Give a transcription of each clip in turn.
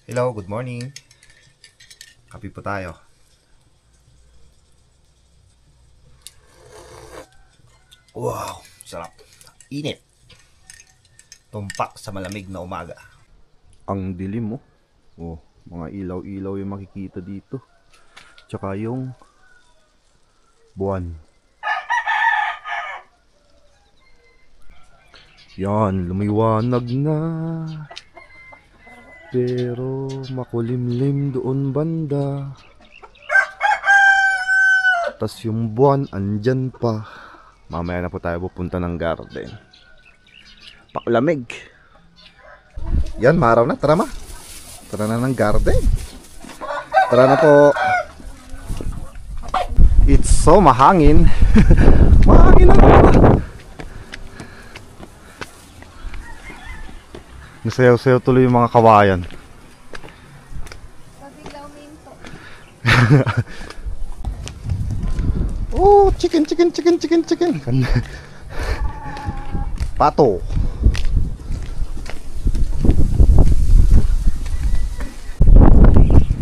Hello, good morning. Kape po tayo. Wow, sarap. Init. Tumpak sa malamig na umaga. Ang dilim mo. Oh, mga ilaw-ilaw yung makikita dito. Tsaka yung buwan. Yan, lumiwanag na. Pero makulimlim doon banda. Tas yung buwan andyan pa. Mamaya na po tayo pupunta ng garden. Pakulamig. Yan, maaraw na. Tara ma. Tara na ng garden. Tara na po. It's so mahangin. Mahangin na pala. Nasayaw-sayaw tuloy yung mga kawayan. Oh, chicken. Pato.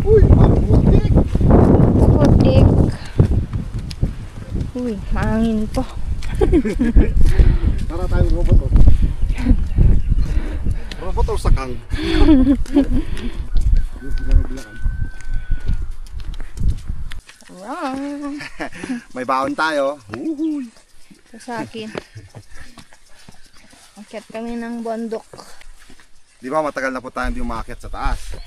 Uy, mabutik. Putik. Uy, mahangin po. Tara tayo robot. Robot o sakang? Wrong. May baon tayo. Uhuy. Ito sa akin. Akyat kami ng bundok. Di ba matagal na po tayo hindi umakyat sa taas.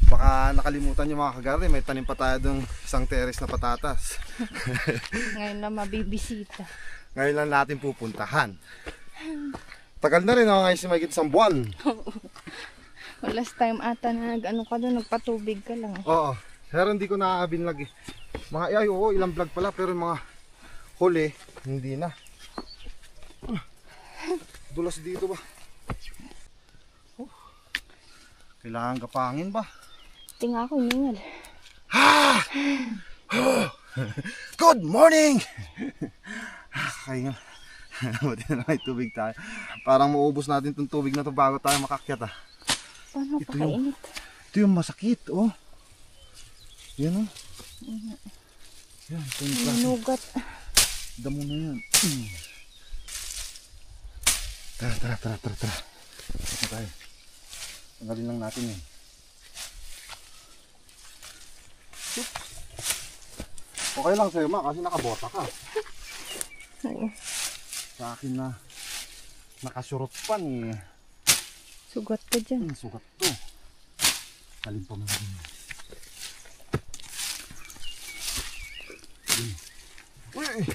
Baka nakalimutan yung mga kagarde, may tanim pa tayo dong isang terrace na patatas. Ngayon na mabibisita. Ngayon lang natin pupuntahan. Tagal na rin ako ngayon si Magit isang buwan. Last time ata na nag-ano ka doon, nagpatubig ka lang. Oo, pero hindi ko nakakabinlag eh. Mga oo, ilang vlog pala, pero mga huli, hindi na. Dulas dito ba? Kailangan kapangin ba? Tinga ako ningal. Good morning! Kaya nga, buti na lang may tubig tayo. Parang maubos natin itong tubig na to bago tayo makakyat ah. Paano Ito pakainit? Ito yung masakit oh. Yan oh. Yan, ito yung klase. Manugat. Damo na yan. Tara. Ito tayo. Tanggalin lang natin yan. Okay lang sa'yo ma kasi nakabota ka. Oo. Sa akin na nakasurot pan eh. Sugat ka dyan. Sugat to. Alin pa man din. Uy!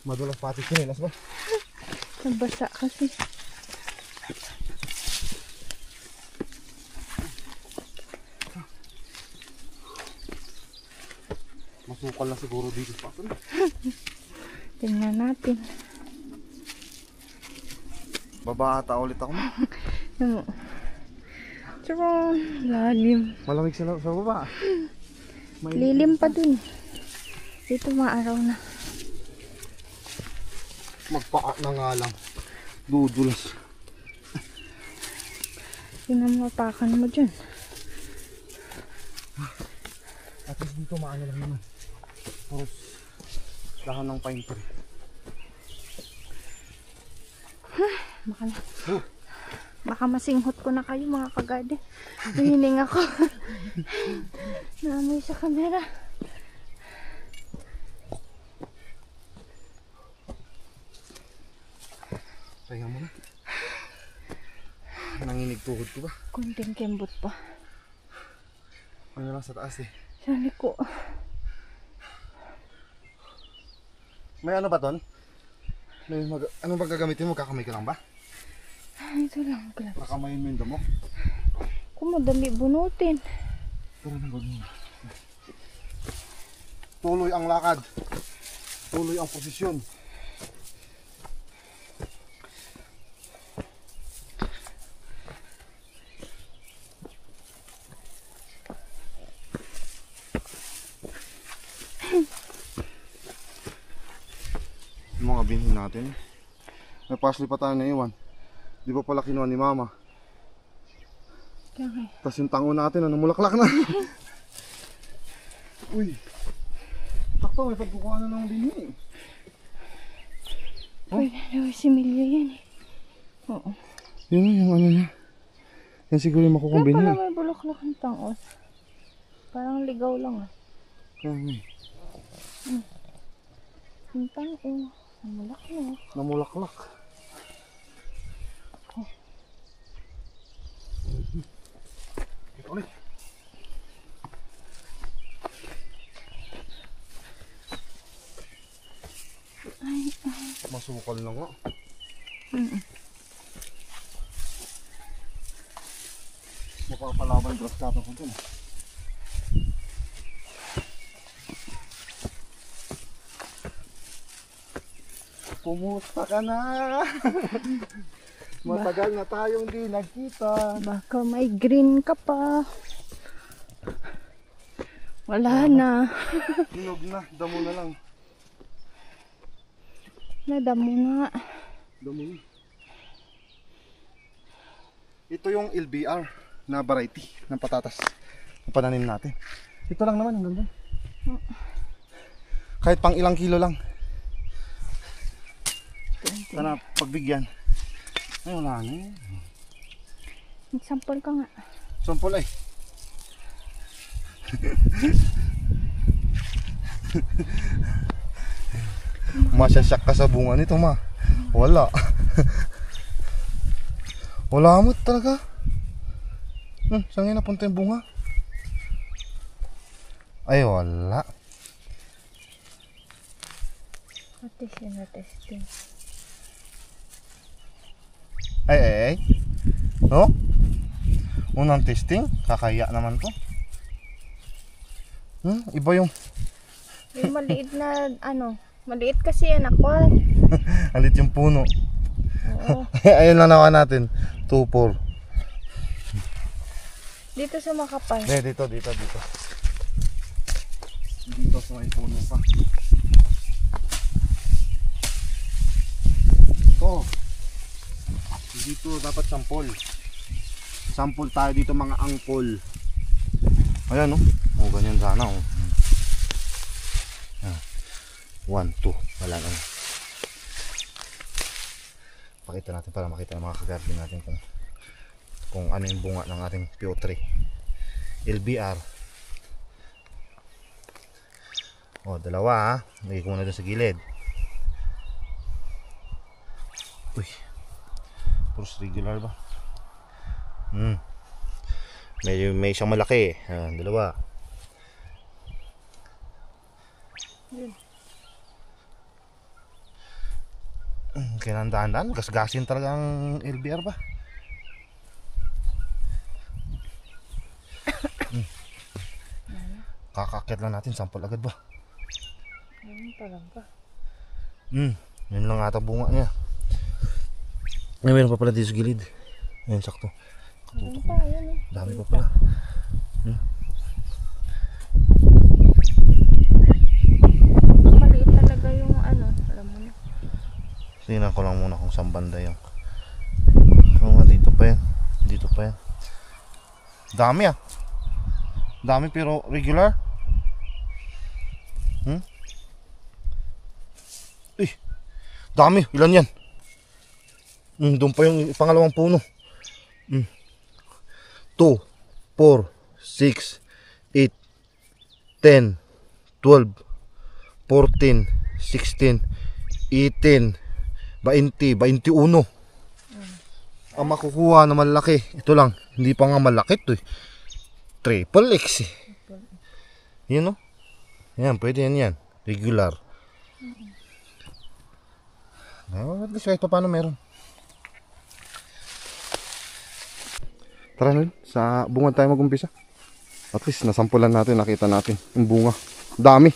Madulas pati chinelas ba? Nabasa kasi. Masukal na siguro dito sa pato. Tingnan natin. Babata ulit ako ma. Pero lalim. Malamig sa baba. Lilim pa dun. Dito maaraw na. Magpaa na nga lang. Dudulas. Pinamapakan mo dyan. At least dito maano lang naman. Tapos dahan ng pine tree. Baka masinghot ko na kayo mga kagade. Hihiling ako. Naamoy sa kamera. Kaya mo na. Nanginig tuhod ko ba? Kunting kembot pa. Ano lang sa taas eh. Sani ko. May ano ba ton? Anong ba gagamitin mo? Kakamay ka lang ba? Ito lang gloves. Kakamayin mo yung damo? Kung madali bunutin. Pero nang gagawin. Tuloy ang lakad. Tuloy ang posisyon. Yung mga binhin natin. May parsley pa tayo na iwan. Di ba pala kinuha ni mama? Okay. Tapos yung tango natin, mulaklak na. Uy. Takto, may pagkukuha na ng binhi. Uy, may similya yan eh. Oo. Yun yung ano niya. Yan siguro yung makukuha Kaya binhi. pala may bulaklak ng tangos. Parang ligaw lang ah. Kaya nga. Yung tango. Namulaklak. Namulaklak. Ulit. Masukal na nga. Mapapalaban grass cutter ko dun. Kumusta ka na? Matagal na tayong di nagkita. Baka may green ka pa. Wala na. Hinog na, damo na lang. Nadamo nga. Damo na. Ito yung LBR na variety ng patatas na pananim natin. Ito lang naman, hanggang doon. Kahit pang ilang kilo lang. Sana pagbigyan. Ay, wala na yun. Example ka nga. Sampol ay. Masyasyak ka sa bunga nito, ma. Wala. Wala mo talaga. Saan nga napunta yung bunga? Ay, wala. What is yun na testing? Ay. No? Unang testing. Kakaya naman to. Iba yung... Yung maliit na ano. Maliit kasi yan ako. Alit yung puno. Oo. Ayun lang nawa natin. 2-4. Dito sa makapal. Dito. Dito sa may puno pa. Ito. Dito dapat sampol. Sampol tayo dito mga angkol. Ayan, no? Ganyan sana, oh. 1, 2. Wala lang. Pakita natin para makita ng mga kagarden natin kung ano yung bunga ng ating PO3 LBR. Dalawa, ha. Lagay ko muna doon sa gilid. Uy, puros regular ba? May siyang malaki. Dalawa. Kailangan daan-daan, gasgasin talaga ang LBR ba? Kakakit lang natin, sample agad ba? Ayun talaga. Yun lang ata bunga niya. Mayroon pa pala dito sa gilid. Ayun, sakto. Ayun pa, ayun eh. Dami pa pala. Maliit talaga yung ano, alam mo na. Tingnan ko lang muna kung saan banda yung... dito pa yan. Dito pa yan. Dami ah. Dami pero regular. Dami. Ilan yan? Doon pa yung pangalawang puno. 2, 4, 6, 8, 10, 12, 14, 16, 18, 20, 21. Ang makukuha na malaki, ito lang. Hindi pa nga malaki ito eh. Triple X eh. Yun, no? Yan, pwede yan. Regular. At least kahit pa paano meron. Tara na, sa bunga tayo mag-umpisa. At least nasampulan natin, nakita natin yung bunga. Dami.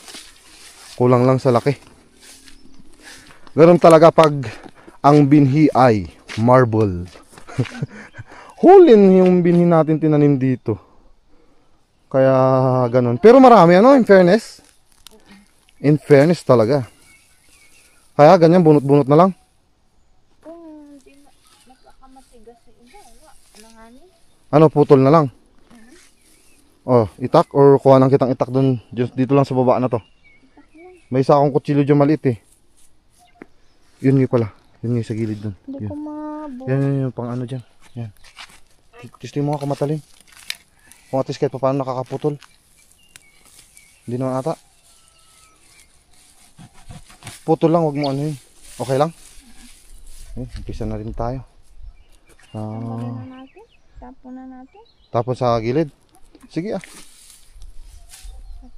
Kulang lang sa laki. Ganun talaga pag ang binhi ay marble. Hulin yung binhi natin tinanim dito. Kaya ganun. Pero marami ano, in fairness. In fairness talaga. Kaya ganyan, bunot-bunot na lang. Kung hindi magkakamatigas sa iba, wala. Langanin. Ano, putol na lang? Oh, itak or kuha nang kitang itak dun, dito lang sa baba na to. May isa akong kutsilyo dyan maliit eh. Yun nga pala. Yun nga sa gilid dun. Hindi Yun. ko mabuo. Yan, pang ano dyan. Yan. Testing mo nga kung matalim. Kung at least kahit pa paano nakakaputol. Hindi naman ata. Putol lang, wag mo ano yun. Okay lang? Umpisa na rin tayo. Tanggalin na natin. Tapon na natin. Tapos sa gilid. Sige ah.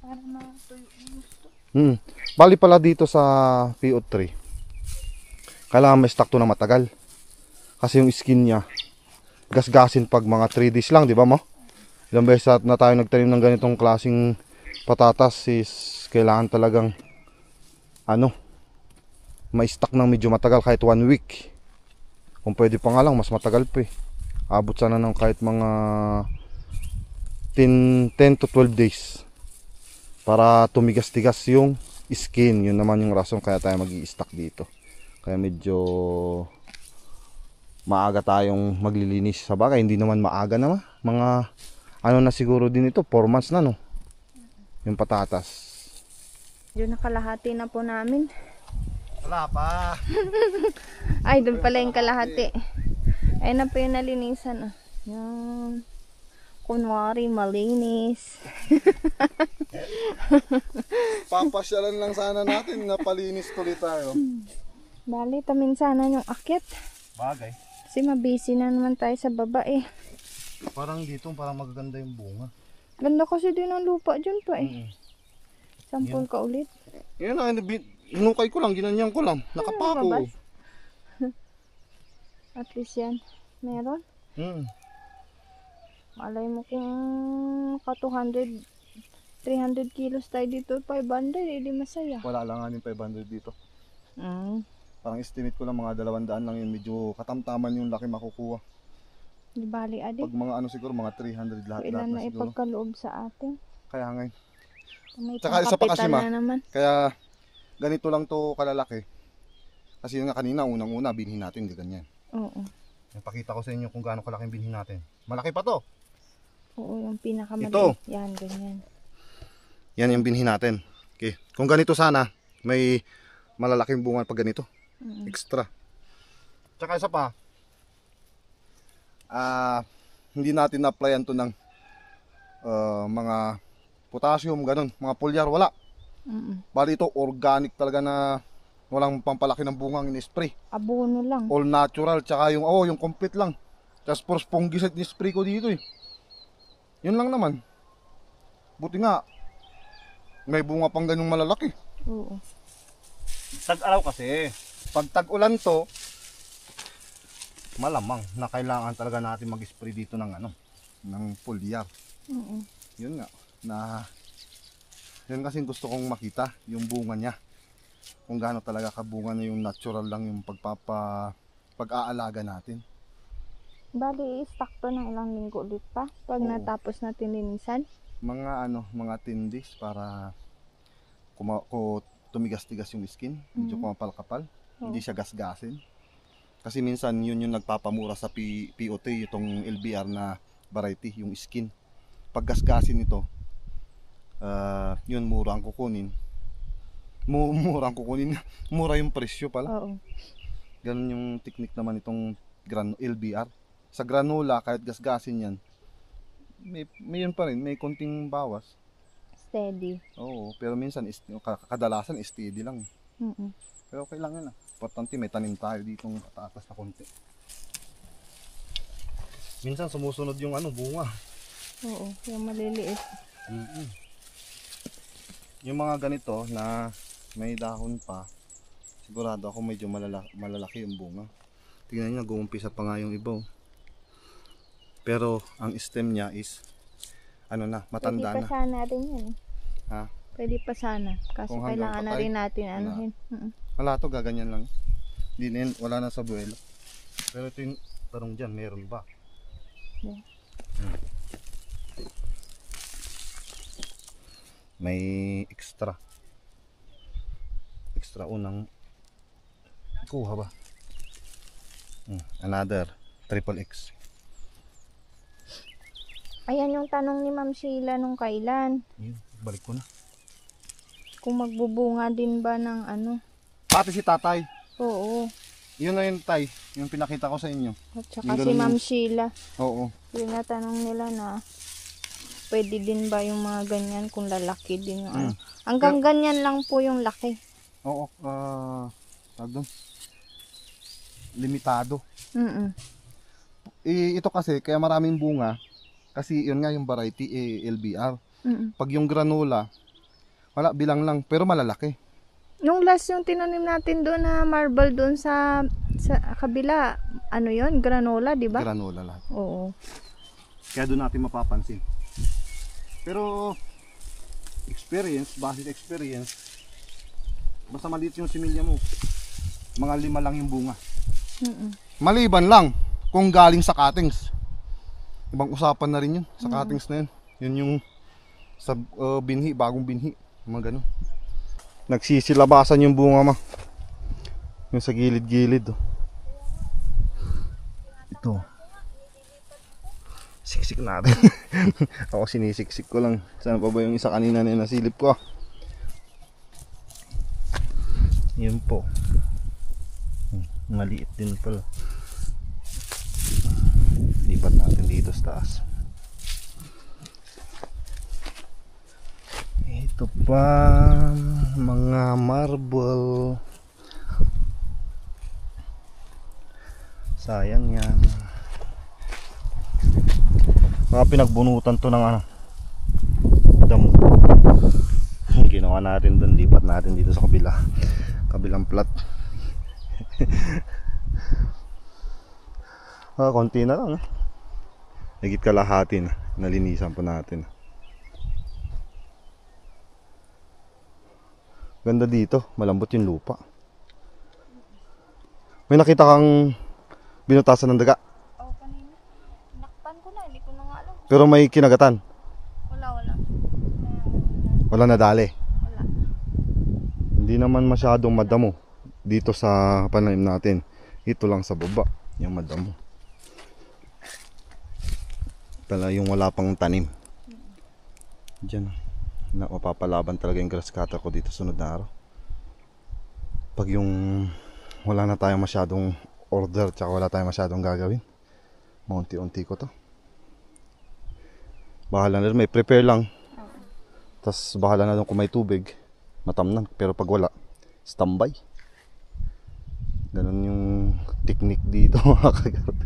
Para matuyo yung gusto. Bali pala dito sa PO3. Kailangan may stock to na matagal. Kasi yung skin niya gasgasin pag mga 3 days lang, di ba mo? Ilang beses na tayo nagtanim ng ganitong klaseng patatas is kailangan talagang ano, may stock ng medyo matagal kahit 1 week. Kung pwede pa nga lang, mas matagal pa eh. Abot sana ng kahit mga 10 to 12 days para tumigas-tigas yung skin. Yun naman yung rason kaya tayo mag-i-stock dito. Kaya medyo maaga tayong maglilinis. Sa bagay, hindi naman maaga naman. Mga ano na siguro din ito, 4 months na no. Yung patatas. Yun nakalahati na po namin. Wala pa. Ay, doon pala yung kalahati. Ay na po yung nalinisan. Yan. Kunwari, malinis. Papasyalan lang sana natin na palinis tuloy tayo. Bali, tamin sana yung akyat. Bagay. Kasi mabisi na naman tayo sa baba eh. Parang dito, parang magaganda yung bunga. Ganda kasi din ang lupa dyan pa eh. Sampol ka ulit. Yan na, hinukay ko lang, ginanyan ko lang. Nakapako. Babas. At least yan. Meron. Malay mo kung ka 200, 300 kilos tayo dito, 500, hindi masaya. Wala lang nga yung 500 dito. Mm. Parang estimate ko lang mga 200 lang yun. Medyo katamtaman yung laki makukuha. Di bali adi. Pag mga ano siguro, mga 300 lahat Ilan na na siguro. ipagkaloob sa atin. Kaya ngayon. May Tsaka isa pa kasi, pangkapital ma. na naman. Kaya ganito lang to kalalaki. Kasi yun nga kanina, unang-una, binhin natin, ganyan. Oo. Pakita ko sa inyo kung gaano kalaking binhin natin. Malaki pa to. Oo, yung pinakamaliit. Ito. Yan, ganyan. Yan yung binhin natin. Okay. Kung ganito sana, may malalaking bunga pag ganito. Extra. Tsaka isa pa, hindi natin na-applyan to ng mga potassium, ganun, mga foliar, wala. Bali ito, organic talaga na walang pampalaki ng bungang in-spray. Abono lang. All natural, tsaka yung, yung complete lang. Tapos for fungicide ni-spray ko dito eh. Yun lang naman. Buti nga, may bunga pang ganyong malalaki. Oo. Tag-araw kasi. Pag tag-ulan to, malamang na kailangan talaga natin mag-spray dito ng ano, ng foliar. Yun nga, yun kasi gusto kong makita, yung bunga niya. Kung gaano talaga kabunga na yung natural lang yung pag-aalaga natin. Bali, i-stock to ng ilang linggo ulit pa. Pag natapos natin linisan. Mga 10 days para tumigas-tigas yung skin, medyo kumapal-kapal, hindi siya gasgasin. Kasi minsan yun yung nagpapamura sa PO3, itong LBR na variety, yung skin. Pag gasgasin ito, yun mura ang kukunin. Mura yung presyo pala. Oo. Ganun yung technique naman itong LBR. Sa granula, kahit gasgasin yan, may yun pa rin, may konting bawas. Steady. Oo, pero minsan kadalasan steady lang. Pero okay lang yun. Importante may tanim tayo ditong patatas na konti. Minsan sumusunod yung bunga. Oo, yung maliliit. Yung mga ganito na may dahon pa, sigurado ako medyo malalaki yung bunga. Tingnan nyo, nag-uumpisa pa nga yung iba. Pero ang stem niya is matanda Pwede pa sana rin yan. Ha? Pwede pa sana. Kaso Kung hanggang kailangan na patay, rin natin anuhin. Wala to, gaganyan lang. Hindi na wala na sa buwelo. Pero ito yung tanong dyan, meron ba? Yeah. May extra unang kuha ba? Another triple X. Ayan yung tanong ni Ma'am Sheila nung kailan. Yun, balik ko na. Kung magbubunga din ba ng ano. Pati si tatay. Oo. Yun na yun, tay. Yung pinakita ko sa inyo. At saka Yung si ganun Ma'am yung- Sheila. Oo. Yung natanong nila na pwede din ba yung mga ganyan kung lalaki din yung ano. Hanggang ganyan lang po yung laki. Oo. Tawag doon. Limitado. Mm. Ito kasi, kaya maraming bunga. Kasi yun nga yung variety, LBR. Mm. Pag yung granola, wala, bilang lang, pero malalaki. Nung last yung tinanim natin doon na marble doon sa kabila, ano yon, granola, di ba? Granola lahat. Oo. Kaya doon natin mapapansin. Pero, basis experience, basta maliit yung similya mo, mga 5 lang yung bunga. Mm. Maliban lang kung galing sa cuttings. Ibang usapan na rin yun, sa cuttings na yun. Yun yung sa binhi, bagong binhi, mga ganun. Nagsisilabasan yung bunga, ma. Yung sa gilid-gilid. Oh. Ito. Siksik natin. Ako sinisiksik ko lang. Sana pa ba yung isa kanina na nasilip ko? Yun po. Maliit din pala. Lipat natin dito sa taas. Ito pa mga marble. Sayang yan. Mga pinagbunutan to ng ano, damo. Ginawa natin doon, lipat natin dito sa kabilang plat. Konti na lang. Higit kalahati na. Nalinisan pa natin. Ganda dito, malambot yung lupa. May nakita kang binutasan ng daga. Oh, kanina. Nakpan ko na, hindi ko na nga alam. Pero may kinagatan. Wala. Wala nadali. Wala. Hindi naman masyadong madamo dito sa pananim natin. Ito lang sa baba, yung madamo. Pala yung wala pang tanim. Diyan. Mapapalaban talaga yung grass cutter ko dito sunod na araw. Pag yung wala na tayong masyadong order tsaka wala tayong masyadong gagawin, maunti-unti ko to. Bahala na rin, may prepare lang. Tas bahala na doon kung may tubig, matamnan. Pero pag wala, standby. Ganun yung technique dito mga kagawad.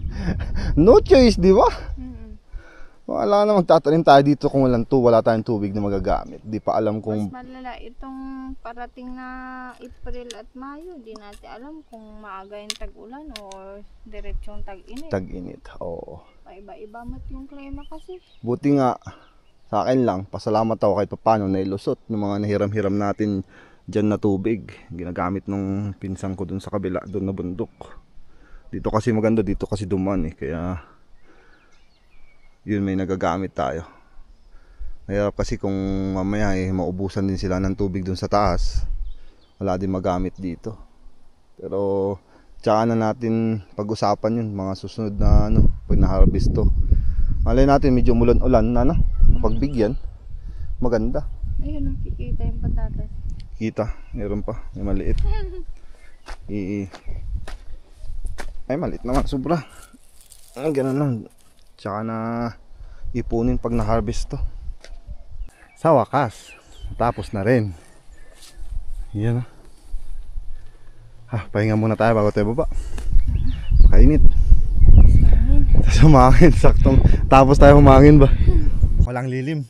No choice, di ba? Wala na, magtatanim tayo dito kung wala tayong tubig na magagamit. Di pa alam kung Mas malala itong parating na April at Mayo. Di natin alam kung maaga yung tag-ulan o diretsong tag-init. tag-init. Oo. Iba-iba mat yung klima kasi. Buti nga, sa akin lang, pasalamat ako kahit paano nailusot ng mga nahiram-hiram natin dyan na tubig. Ginagamit nung pinsang ko dun sa kabila, dun na bundok. Dito kasi maganda, dito kasi duman eh. Kaya yun, may nagagamit tayo. Mahirap kasi kung mamaya maubusan din sila ng tubig dun sa taas, wala din magamit dito. Pero tsaka na natin pag-usapan yun mga susunod na pag na-harvest to. Malay natin medyo mulan-ulan na pagbigyan, maganda. Ayun, nakikita yung patatas. Kita, meron pa, may maliit. Ay, maliit naman, sobra. Ganun lang. Tsaka na ipunin pag na-harvest to. Sa wakas, tapos na rin. Yan. Pahinga muna tayo bago tayo baba. Makainit. Tapos humangin, saktong. Tapos tayo humangin ba? Walang lilim.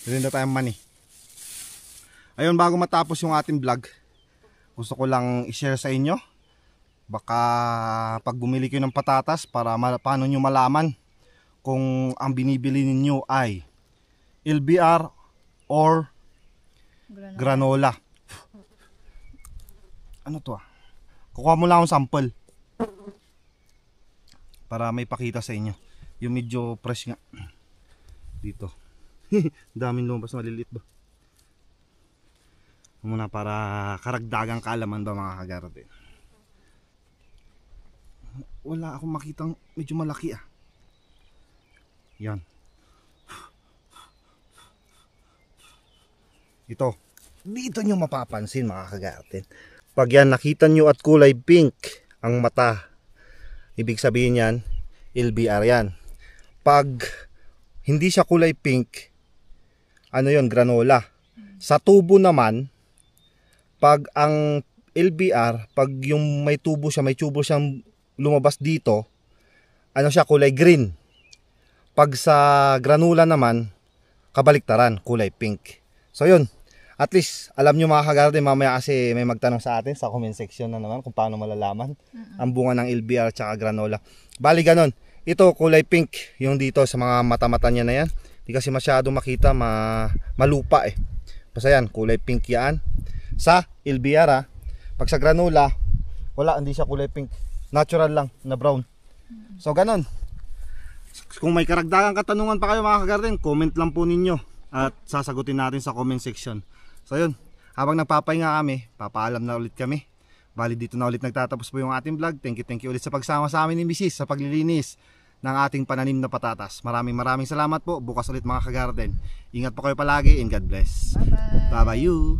Lilim na tayong mani. Ayun, bago matapos yung ating vlog, gusto ko lang i-share sa inyo. Baka pag bumili kayo ng patatas, para paano nyo malaman kung ang binibili ninyo ay LBR or granola. Ano to Kukuha mo lang akong sample para may pakita sa inyo. Yung medyo fresh nga dito. Daming lumabas na maliliit ba? Muna para karagdagang kaalaman ba mga kagarden. Wala akong makitang medyo malaki Yan. Ito. Dito nyo mapapansin mga kagarden. Pag yan nakita nyo at kulay pink ang mata, ibig sabihin yan, LBR yan. Pag hindi siya kulay pink, ano yon, granola. Sa tubo naman, pag ang LBR, pag yung may tubo siya, may tubo siyang lumabas dito, ano siya, kulay green. Pag sa granola naman, kabaliktaran, kulay pink. So yun, at least alam nyo mga kagarden, mamaya kasi may magtanong sa atin sa comment section na naman kung paano malalaman ang bunga ng LBR tsaka granola. Bali ganon, ito kulay pink yung dito sa mga mata-mata niya na yan. Di kasi masyado makita, malupa eh. Basta yan, kulay pink yan sa LBR ha. Pag sa granola, wala, hindi siya kulay pink, natural lang na brown. So ganon. Kung may karagdagang katanungan pa kayo mga kagarden, comment lang po ninyo at sasagutin natin sa comment section. So yun, habang nagpapahinga kami, papaalam na ulit kami. Bali dito na ulit nagtatapos po yung ating vlog. Thank you ulit sa pagsama sa amin ni Mrs. sa paglilinis ng ating pananim na patatas. Maraming salamat po. Bukas ulit mga kagarden. Ingat po kayo palagi and God bless. Bye-bye. Bye-bye you.